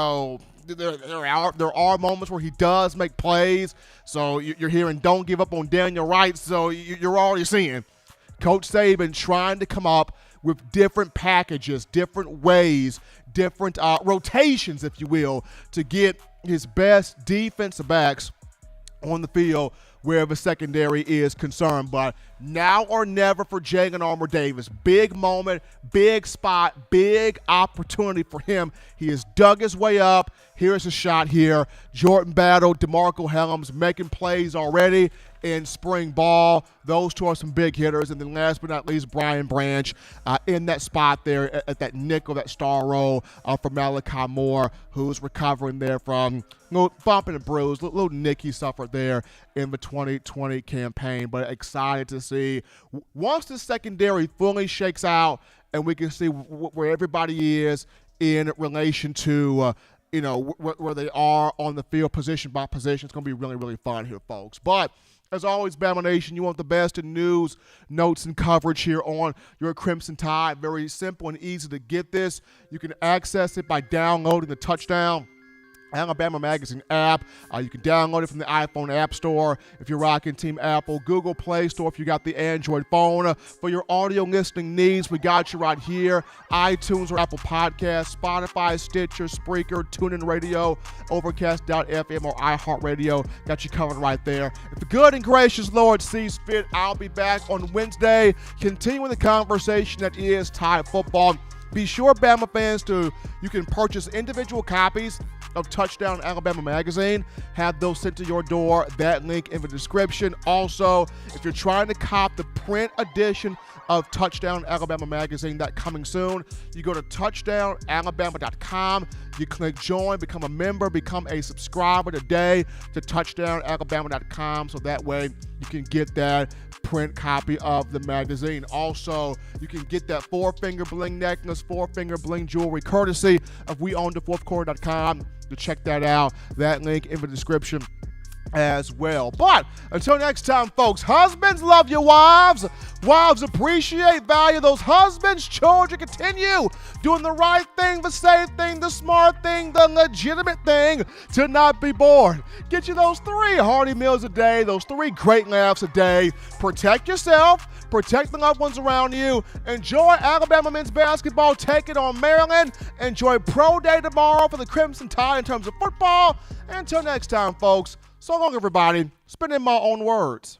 are moments where he does make plays. So you're hearing don't give up on Daniel Wright. So you're already seeing Coach Saban trying to come up with different packages, different ways, different rotations, if you will, to get his best defensive backs on the field wherever secondary is concerned. But now or never for Jagan Armour-Davis. Big moment, big spot, big opportunity for him. He has dug his way up. Here's a shot here. Jordan Battle, DeMarco Helms making plays already in spring ball. Those two are some big hitters. And then last but not least, Brian Branch in that spot there at that nickel, that star role for Malachi Moore, who's recovering there from bump and a bruise. Little nick he suffered there in the 2020 campaign. But excited to see once the secondary fully shakes out and we can see where everybody is in relation to where they are on the field position by position. It's going to be really, really fun here, folks. But as always, Bama Nation, you want the best in news, notes, and coverage here on your Crimson Tide. Very simple and easy to get this. You can access it by downloading the Touchdown Alabama Magazine app. You can download it from the iPhone App Store if you're rocking Team Apple, Google Play Store if you got the Android phone. For your audio listening needs, we got you right here. iTunes or Apple Podcasts, Spotify, Stitcher, Spreaker, TuneIn Radio, Overcast.fm, or iHeartRadio. Got you covered right there. If the good and gracious Lord sees fit, I'll be back on Wednesday, continuing the conversation that is Tide football. Be sure, Bama fans, you can purchase individual copies of Touchdown Alabama Magazine. Have those sent to your door. That link in the description. Also, if you're trying to cop the print edition of Touchdown Alabama Magazine, that coming soon, you go to touchdownalabama.com. You click join, become a member, become a subscriber today to touchdownalabama.com, so that way you can get that print copy of the magazine. Also, you can get that 4-finger bling necklace, 4-finger bling jewelry, courtesy of weownthefourthquarter.com. To check that out. That link in the description as well. But until next time, folks, husbands, love your wives. Wives, appreciate, value those husbands. Children, continue doing the right thing, the safe thing, the smart thing, the legitimate thing to not be bored. Get you those 3 hearty meals a day, those 3 great laughs a day. Protect yourself, protect the loved ones around you. Enjoy Alabama men's basketball taking on Maryland. Enjoy Pro Day tomorrow for the Crimson Tide in terms of football. Until next time, folks, so long, everybody. Spin in my own words.